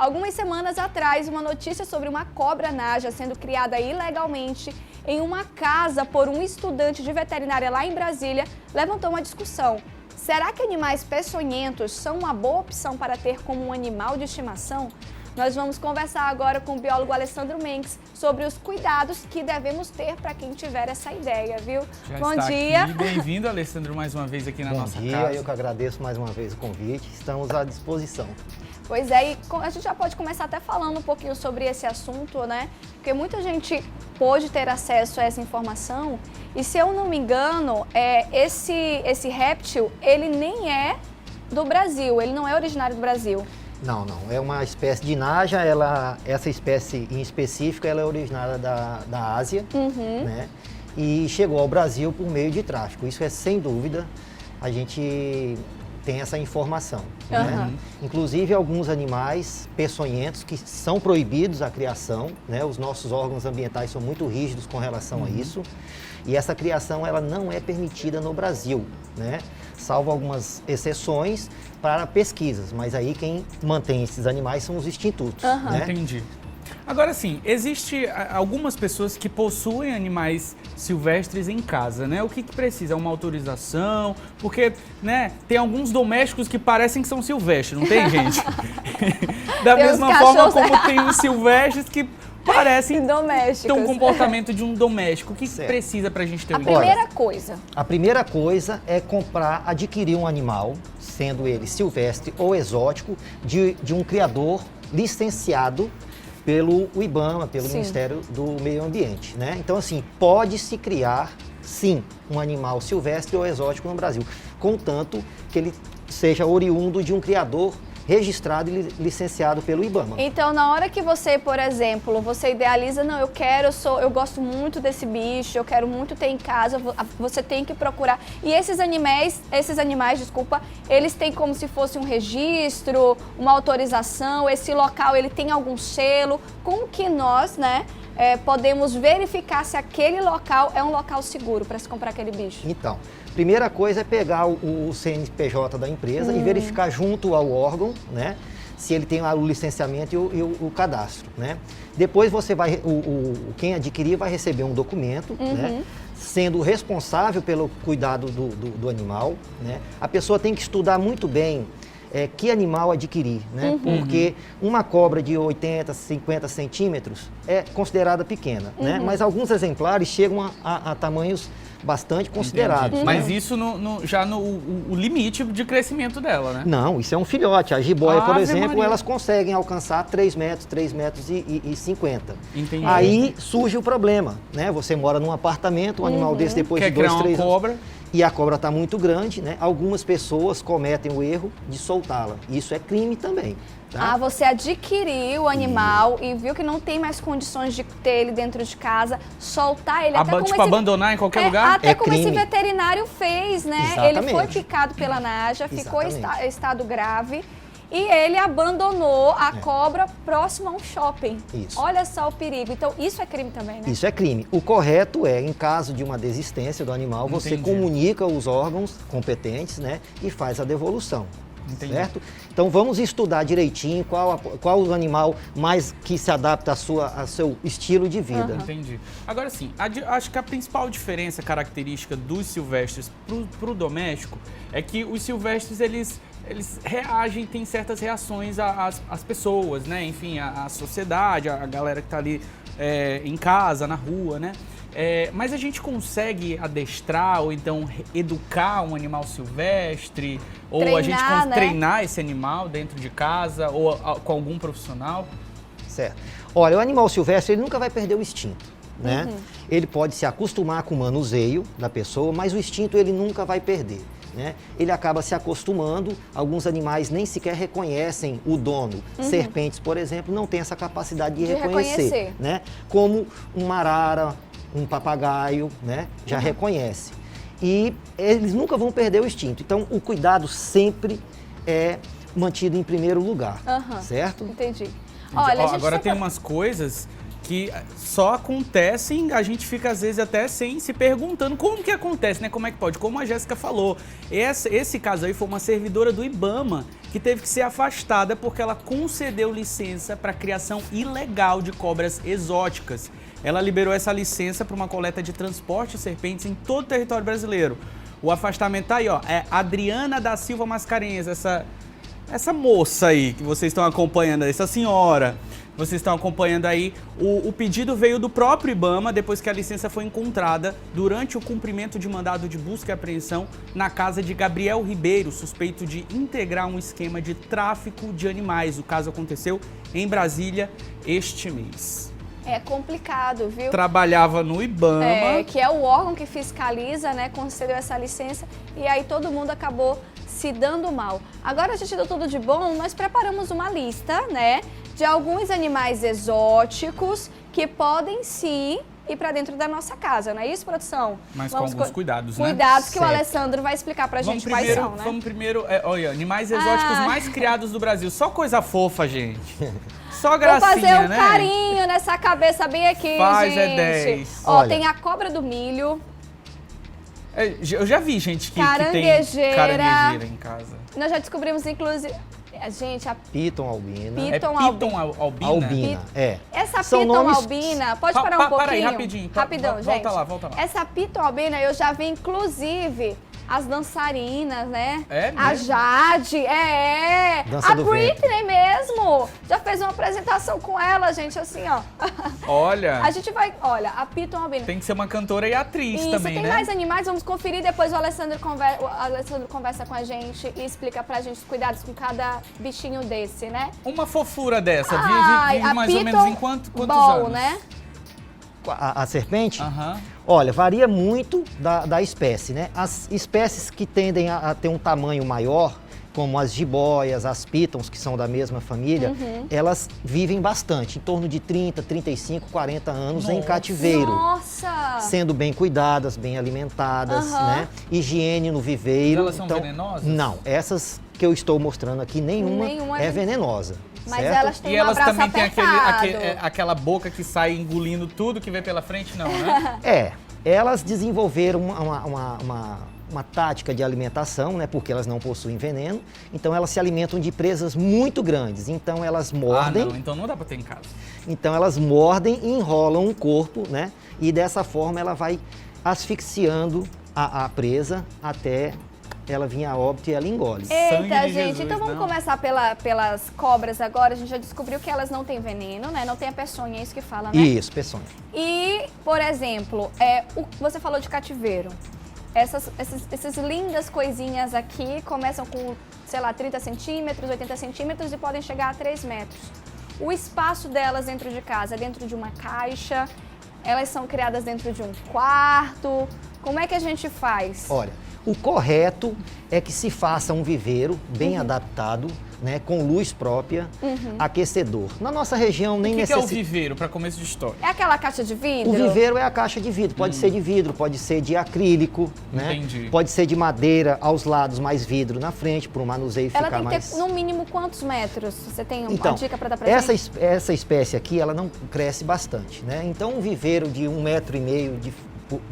Algumas semanas atrás, uma notícia sobre uma cobra naja sendo criada ilegalmente em uma casa por um estudante de veterinária lá em Brasília levantou uma discussão. Será que animais peçonhentos são uma boa opção para ter como um animal de estimação? Nós vamos conversar agora com o biólogo Alessandro Menques sobre os cuidados que devemos ter para quem tiver essa ideia, viu? Bom dia. Bem-vindo, Alessandro, mais uma vez aqui na nossa casa. Bom dia, eu que agradeço mais uma vez o convite, estamos à disposição. Pois é, e a gente já pode começar até falando um pouquinho sobre esse assunto, né? Porque muita gente pôde ter acesso a essa informação e, se eu não me engano, esse réptil, ele nem é do Brasil, ele não é originário do Brasil. Não, é uma espécie de naja, essa espécie em específico, ela é originária da Ásia, né? E chegou ao Brasil por meio de tráfico, isso é sem dúvida, a gente tem essa informação, né? Inclusive alguns animais peçonhentos que são proibidos a criação, né? Os nossos órgãos ambientais são muito rígidos com relação a isso, e essa criação ela não é permitida no Brasil, né? Salvo algumas exceções para pesquisas, mas aí quem mantém esses animais são os institutos. Né? Entendi. Agora sim, existe algumas pessoas que possuem animais silvestres em casa, né? O que precisa? Uma autorização? Porque, né, tem alguns domésticos que parecem que são silvestres, não tem, gente? Da mesma forma como tem os silvestres que parecem ter um comportamento de um doméstico. O que precisa para a gente ter um A primeira coisa é adquirir um animal, sendo ele silvestre ou exótico, de um criador licenciado pelo IBAMA, pelo Ministério do Meio Ambiente, né? Então, assim, pode-se criar, sim, um animal silvestre ou exótico no Brasil, contanto que ele seja oriundo de um criador registrado e licenciado pelo IBAMA. Então, na hora que você, por exemplo, você idealiza, não, eu gosto muito desse bicho, eu quero muito ter em casa, você tem que procurar. E esses animais, eles têm como se fosse um registro, uma autorização, esse local, ele tem algum selo. Como que nós, né, podemos verificar se aquele local é um local seguro para se comprar aquele bicho? Então, primeira coisa é pegar o CNPJ da empresa e verificar junto ao órgão, né, se ele tem o licenciamento e o cadastro, né. Depois quem adquirir vai receber um documento, né, sendo responsável pelo cuidado do animal, né. A pessoa tem que estudar muito bem que animal adquirir, né? Porque uma cobra de 80, 50 centímetros é considerada pequena, né? Mas alguns exemplares chegam a tamanhos bastante considerados. Mas isso já no limite de crescimento dela, né? Não, isso é um filhote. A jiboia, por exemplo, elas conseguem alcançar 3 metros e 50. Entendi. Aí surge o problema, né? Você mora num apartamento, um animal desse depois de 2, 3 anos... cobra. E a cobra está muito grande, né? Algumas pessoas cometem o erro de soltá-la. Isso é crime também. Tá? Você adquiriu o animal e viu que não tem mais condições de ter ele dentro de casa, soltar ele. Abandonar em qualquer lugar? Até como esse veterinário fez, né? Exatamente. Ele foi picado pela naja, ficou em estado grave. E ele abandonou a cobra próximo a um shopping. Isso. Olha só o perigo. Então, isso é crime também, né? Isso é crime. O correto é, em caso de uma desistência do animal, você comunica os órgãos competentes, né, e faz a devolução. Certo? Então, vamos estudar direitinho qual o animal mais que se adapta ao seu estilo de vida. Entendi. Agora sim, acho que a principal diferença característica dos silvestres para o doméstico é que os silvestres, eles reagem, têm certas reações às pessoas, né? Enfim, à sociedade, a galera que está ali em casa, na rua, né? Mas a gente consegue adestrar ou então educar um animal silvestre? Ou a gente consegue treinar esse animal dentro de casa ou com algum profissional? Certo. Olha, o animal silvestre ele nunca vai perder o instinto, né? Ele pode se acostumar com o manuseio da pessoa, mas o instinto ele nunca vai perder. Né? Ele acaba se acostumando, alguns animais nem sequer reconhecem o dono. Serpentes, por exemplo, não têm essa capacidade de reconhecer. Né? Como uma arara, um papagaio, né? Já reconhece. E eles nunca vão perder o instinto. Então, o cuidado sempre é mantido em primeiro lugar, certo? Entendi. Olha, agora tem umas coisas que só acontecem, a gente fica às vezes até sem se perguntando como que acontece, né? Como é que pode? Como a Jéssica falou, esse caso aí foi uma servidora do IBAMA que teve que ser afastada porque ela concedeu licença para criação ilegal de cobras exóticas. Ela liberou essa licença para uma coleta de transporte de serpentes em todo o território brasileiro. O afastamento tá aí, ó, é Adriana da Silva Mascarenhas, essa moça aí que vocês estão acompanhando, essa senhora. Vocês estão acompanhando aí, o pedido veio do próprio IBAMA, depois que a licença foi encontrada durante o cumprimento de mandado de busca e apreensão na casa de Gabriel Ribeiro, suspeito de integrar um esquema de tráfico de animais. O caso aconteceu em Brasília este mês. É complicado, viu? Trabalhava no IBAMA. Que é o órgão que fiscaliza, né, concedeu essa licença, e aí todo mundo acabou se dando mal. Agora, a gente deu tudo de bom, nós preparamos uma lista, né, de alguns animais exóticos que podem sim ir para dentro da nossa casa, não é isso, produção? Mas com alguns cuidados, né? Cuidados que Certo. o Alessandro vai explicar pra gente quais são, né? Vamos primeiro, olha, animais exóticos mais criados do Brasil. Só coisa fofa, gente. Só gracinha, vou fazer um né? carinho nessa cabeça bem aqui, Faz, gente. é 10. Ó, Olha. tem a cobra do milho, Eu já vi gente que tem Caranguejeira. caranguejeira em casa. nós já descobrimos, inclusive, gente, a Piton albina. Piton É Piton albina? Albina, é. Essa São Piton nomes- albina, pode parar um pouquinho? Para aí, rapidinho. Rapidão, gente. Volta lá. Essa Piton albina, eu já vi, inclusive, as dançarinas, né? É A mesmo? Jade, Dança a do Britney mesmo. Já fez uma apresentação com ela, gente, assim, ó. Olha, A gente vai, olha, a Piton albina. tem que ser uma cantora e atriz Isso, também, tem né? mais animais, vamos conferir, depois o Alessandro conversa com a gente e explica pra gente os cuidados com cada bichinho desse, né? Uma fofura dessa, Ai, vive a mais ou Piton menos em quantos Ball, anos? né? A serpente? Aham. Olha, varia muito da espécie, né? As espécies que tendem a ter um tamanho maior, como as jiboias, as pitons, que são da mesma família, elas vivem bastante, em torno de 30, 35, 40 anos em Nossa. cativeiro. Nossa! Sendo bem cuidadas, bem alimentadas, Aham. né? Higiene no viveiro. Elas são venenosas? Não, essas que eu estou mostrando aqui, nenhuma é venenosa. Mas certo? elas têm E um elas abraço também têm apertado. aquela boca que sai engolindo tudo que vem pela frente, não, né? Elas desenvolveram uma tática de alimentação, né? Porque elas não possuem veneno, então elas se alimentam de presas muito grandes. Então elas mordem, Ah, não, então não dá pra ter em casa. então elas mordem e enrolam o corpo, né? E dessa forma ela vai asfixiando a presa até ela vir a óbito e ela engole. Sangue Eita, de gente, Jesus, então vamos não. começar pelas cobras agora. A gente já descobriu que elas não têm veneno, né? Não tem a peçonha, é isso que fala, né? Isso, peçonha. E, por exemplo, você falou de cativeiro. Essas lindas coisinhas aqui começam com, sei lá, 30 centímetros, 80 centímetros e podem chegar a 3 metros. O espaço delas dentro de casa é dentro de uma caixa, elas são criadas dentro de um quarto. Como é que a gente faz? Olha, o correto é que se faça um viveiro bem adaptado, né, com luz própria, aquecedor. Na nossa região nem O que é o necessita. viveiro, pra começo de história? É aquela caixa de vidro? O viveiro é a caixa de vidro, pode ser de vidro, pode ser de acrílico, né? Entendi. Pode ser de madeira aos lados, mais vidro na frente, para o manuseio Ela ficar tem que mais... ter, no mínimo, quantos metros? Você tem uma Então, dica para dar pra gente? essa espécie aqui, ela não cresce bastante, né? Então, um viveiro de 1,5 m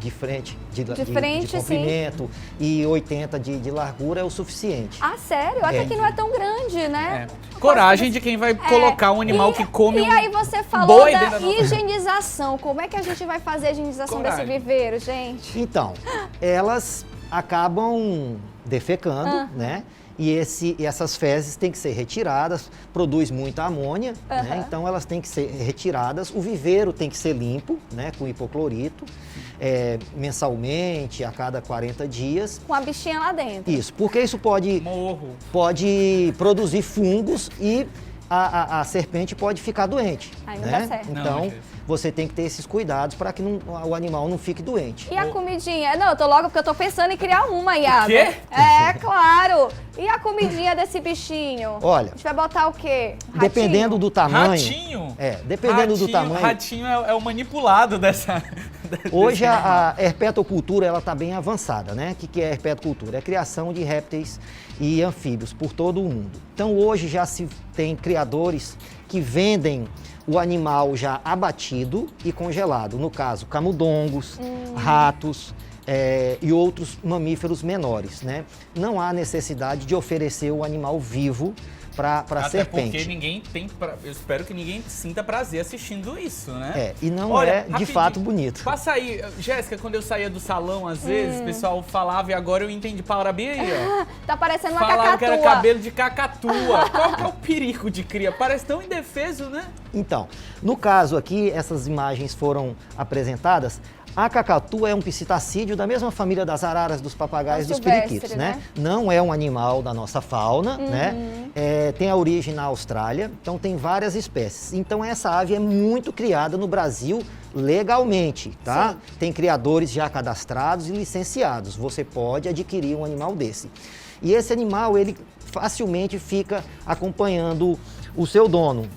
de frente, de frente, sim. comprimento e 80 de largura é o suficiente. Ah, sério? Até É. que não é tão grande, né? Coragem de quem vai colocar um animal que come E aí você falou boi dentro da da nossa- higienização. Como é que a gente vai fazer a higienização desse Coragem. viveiro, gente? Então, elas acabam defecando, né? E essas fezes têm que ser retiradas, produz muita amônia, né? Então elas têm que ser retiradas. O viveiro tem que ser limpo, né? Com hipoclorito, mensalmente, a cada 40 dias. Com a bichinha lá dentro. Isso, porque isso pode produzir fungos e a serpente pode ficar doente. Aí não né? dá certo. Então, Não, gente. você tem que ter esses cuidados para que o animal não fique doente. E a comidinha? Não, eu tô logo porque eu tô pensando em criar uma, Iago. quê? É, claro. E a comidinha desse bichinho? Olha, A gente vai botar o quê? Ratinho? dependendo do tamanho. Ratinho? Dependendo do tamanho. Ratinho é o manipulado dessa Hoje a herpetocultura ela está bem avançada, né? O que é herpetocultura? É a criação de répteis e anfíbios por todo o mundo. Então hoje já se tem criadores que vendem o animal já abatido e congelado. No caso, camundongos, ratos e outros mamíferos menores, né? Não há necessidade de oferecer o animal vivo para serpente. Porque ninguém tem, eu espero que ninguém sinta prazer assistindo isso, né? E não Olha, de rapidinho, fato bonito. Passa aí, Jéssica, quando eu saía do salão, às vezes, o pessoal falava e agora eu entendi. Paula Bia aí, ó. Tá parecendo uma Falavam cacatua. que era cabelo de cacatua. Qual que é o perigo de cria? Parece tão indefeso, né? Então, no caso aqui, essas imagens foram apresentadas. A cacatua é um psitacídeo da mesma família das araras, dos papagaios, dos periquitos, né? Não é um animal da nossa fauna, né? Tem a origem na Austrália, então tem várias espécies. Então essa ave é muito criada no Brasil legalmente, tá? Sim. Tem criadores já cadastrados e licenciados. Você pode adquirir um animal desse. E esse animal, ele facilmente fica acompanhando o seu dono.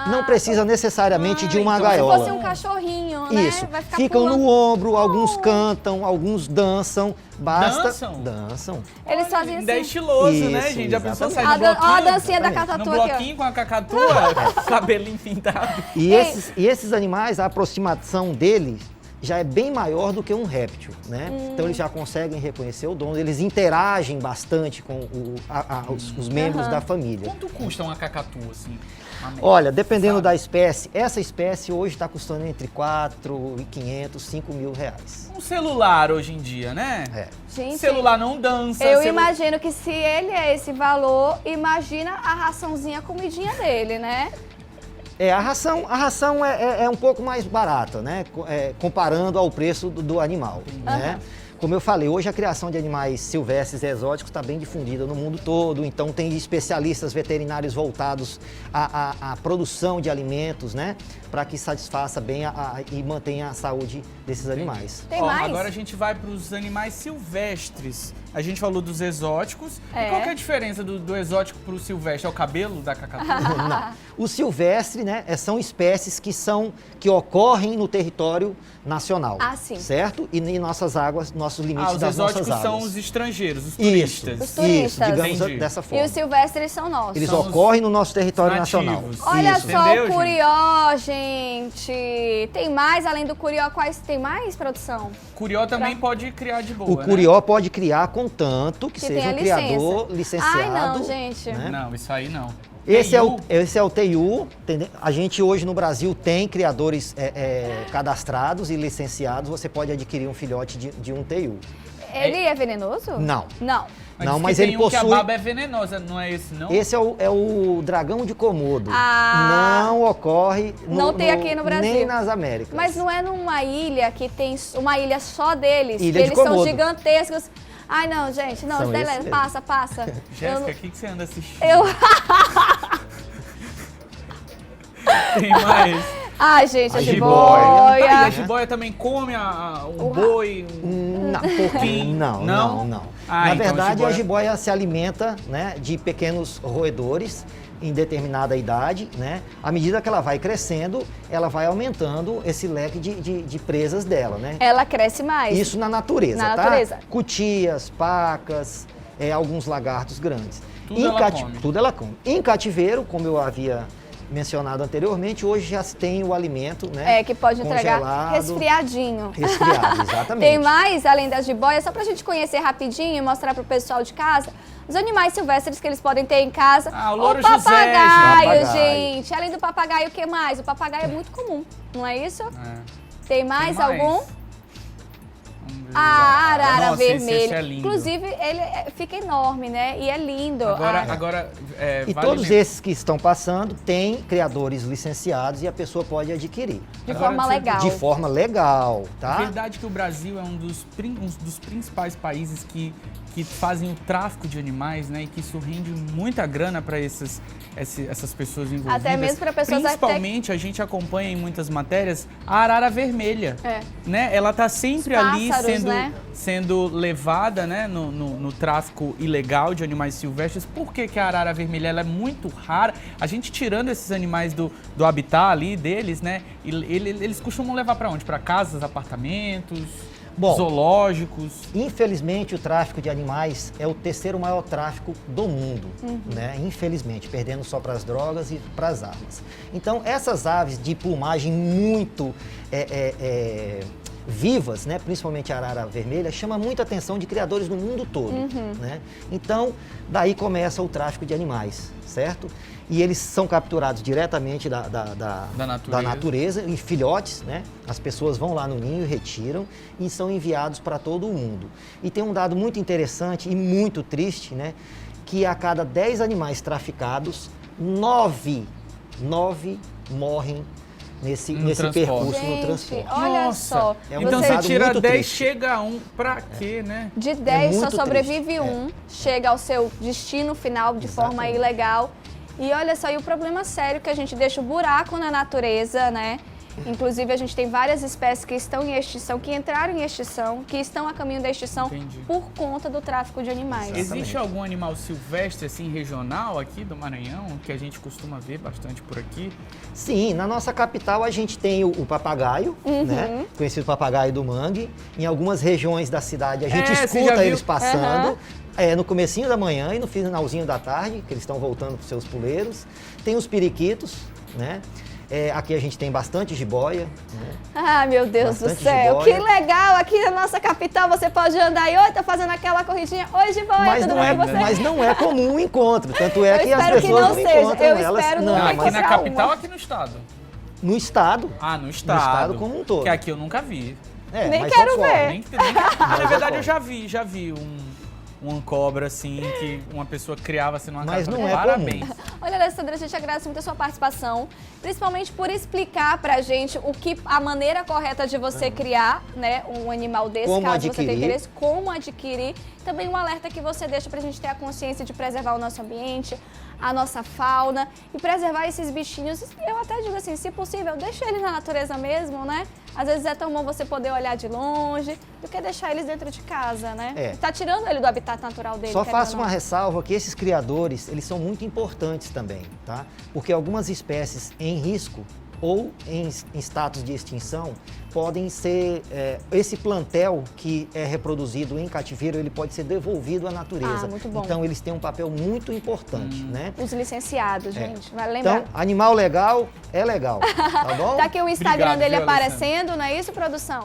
Não precisa necessariamente de uma então gaiola. Se fosse um cachorrinho, né? Isso, Vai ficar ficam pulando. no ombro, alguns cantam, alguns dançam, basta... Dançam? Dançam. Eles fazem Ainda é assim. estiloso, né, Isso, gente? Já pensou sair exatamente. no Ó a bloquinho? dancinha da No cacatua aqui, ó. bloquinho com a cacatua, cabelinho pintado. E Ei. esses animais, a aproximação deles já é bem maior do que um réptil, né? Então eles já conseguem reconhecer o dono, eles interagem bastante com os membros da família. Quanto custa uma cacatua, assim? Olha, dependendo Sabe? da espécie, essa espécie hoje está custando entre 4.500 e 5 mil reais. Um celular hoje em dia, né? Gente, Celular não dança. eu imagino que se ele é esse valor, imagina a raçãozinha, a comidinha dele, né? A ração é um pouco mais barata, né? Comparando ao preço do animal, né? Como eu falei, hoje a criação de animais silvestres e exóticos está bem difundida no mundo todo, então tem especialistas veterinários voltados à produção de alimentos, né? Para que satisfaça bem e mantenha a saúde desses animais. Tem mais? Agora a gente vai para os animais silvestres. A gente falou dos exóticos. É. E qual que é a diferença do exótico para o silvestre? É o cabelo da cacatua? Não. O silvestre, né, são espécies que ocorrem no território nacional. Ah, sim. Certo? E em nossas águas, nossos limites Os das nossas exóticos águas. são os estrangeiros, os Isso, turistas. Os turistas. isso, digamos Entendi. dessa E forma. os silvestres são nossos. Eles são os ocorrem no nosso território nacional. nativos. Olha Isso. só Entendeu, o curió, gente. Tem mais, além do curió, quais tem mais, produção? Curió também pode criar de boa, O né? curió pode criar contanto que tenha seja um licença. criador licenciado. Ai, não, gente. né? Não, isso aí não. Esse Teiu? é o TIU. Entendeu? A gente hoje no Brasil tem criadores cadastrados e licenciados. Você pode adquirir um filhote de um TIU. Ele é venenoso? Não. Não. Não, diz mas que ele tem um que a possui- baba é venenosa, não é esse, não? Esse é o dragão de Komodo. Ah. Não ocorre Não tem aqui no Brasil. nem nas Américas. Mas não é numa ilha que tem uma ilha só deles? Ilha que de eles são Komodo. gigantescos. Ai, não, gente. Não, São beleza, esses passa. Jéssica, Eu- o que você anda assistindo? Eu... Tem mais. Ai, gente, a A jiboia. Ah, e a jiboia também come um boi, Não, porquinho? não. Não? Ah, Na então verdade, a jiboia se alimenta, né, de pequenos roedores em determinada idade, né? À medida que ela vai crescendo, ela vai aumentando esse leque de presas dela, né? Ela cresce mais. Isso na natureza, Na tá? natureza. Cutias, pacas, alguns lagartos grandes. Tudo ela come. Tudo ela come. Em cativeiro, como eu havia mencionado anteriormente, hoje já se tem o alimento, né? Que pode entregar congelado, resfriadinho. Resfriado, exatamente. Tem mais, além das jiboias, só pra gente conhecer rapidinho e mostrar pro pessoal de casa, os animais silvestres que eles podem ter em casa. Ah, o louro papagaio, José, gente. gente. Além do papagaio, o que mais? O papagaio é muito comum, não é isso? É. Tem mais Tem mais. algum? Vamos ver. A arara Nossa, esse vermelha. é lindo. Inclusive, ele fica enorme, né? E é lindo. Agora E vale todos lembrar- esses que estão passando têm criadores licenciados e a pessoa pode adquirir. De Agora, forma você- legal. De forma legal, É tá? verdade que o Brasil é um dos principais países que que fazem o tráfico de animais, né? E que isso rende muita grana para essas pessoas envolvidas. Até mesmo para pessoas Principalmente, a gente acompanha em muitas matérias a arara vermelha. Né? Ela está sempre ali sendo levada, né, no tráfico ilegal de animais silvestres. Por que a arara vermelha ela é muito rara? A gente tirando esses animais do habitat ali deles, né? Eles costumam levar para onde? Para casas, apartamentos? Bom, zoológicos. Infelizmente, o tráfico de animais é o terceiro maior tráfico do mundo, né? Infelizmente, perdendo só para as drogas e para as armas. Então, essas aves de plumagem muito vivas, né? Principalmente a arara vermelha, chama muita atenção de criadores no mundo todo, né? Então, daí começa o tráfico de animais, certo? E eles são capturados diretamente da natureza, em filhotes, né? As pessoas vão lá no ninho, retiram e são enviados para todo o mundo. E tem um dado muito interessante e muito triste, né? Que a cada 10 animais traficados, 9 morrem nesse percurso, gente, no transporte. Olha Nossa. só. Então você tira muito 10, triste. chega a 1, pra quê, né? De 10 só muito sobrevive triste. um, chega ao seu destino final de forma ilegal. E olha só, e o problema sério que a gente deixa o buraco na natureza, né? Inclusive, a gente tem várias espécies que estão em extinção, que entraram em extinção, que estão a caminho da extinção por conta do tráfico de animais. Existe algum animal silvestre, assim, regional aqui do Maranhão, que a gente costuma ver bastante por aqui? Sim, na nossa capital a gente tem o papagaio, né? Conhecido papagaio do mangue. Em algumas regiões da cidade a gente escuta eles passando. No comecinho da manhã e no finalzinho da tarde, que eles estão voltando para os seus puleiros. Tem os periquitos, né? Aqui a gente tem bastante jiboia. Né? Ah, meu Deus do céu, jiboia. que legal! Aqui na nossa capital você pode andar e tá fazendo aquela corridinha. Oi, jiboia, tudo bem com você? Mas não é comum o encontro, tanto é Eu que as espero que pessoas não não seja. encontram Eu elas. espero Não, nunca Aqui na encontrar capital uma. ou aqui no estado? No estado. Ah, no No estado. estado como um todo. Que aqui eu nunca vi. Nem mas quero ocorre. ver. Na verdade, eu já vi uma cobra, assim, que uma pessoa criava assim numa Mas casa. não é Parabéns. Olha, Alessandra, a gente agradece muito a sua participação, principalmente por explicar pra gente a maneira correta de você criar, né, um animal desse, Como caso você adquirir. tenha interesse, como adquirir. Também um alerta que você deixa pra gente ter a consciência de preservar o nosso ambiente, a nossa fauna e preservar esses bichinhos. Eu até digo assim, se possível, deixa ele na natureza mesmo, né? Às vezes é tão bom você poder olhar de longe do que deixar eles dentro de casa, né? Tá tirando ele do habitat natural dele. Só faço uma ressalva que esses criadores, eles são muito importantes também, tá? Porque algumas espécies em risco ou em status de extinção podem ser, esse plantel que é reproduzido em cativeiro, ele pode ser devolvido à natureza. Muito bom. Então eles têm um papel muito importante, né? Os licenciados, gente, vale lembrar. Então, animal legal é legal, tá bom? Tá aqui o Instagram Obrigado, dele viu, aparecendo, não é isso, produção?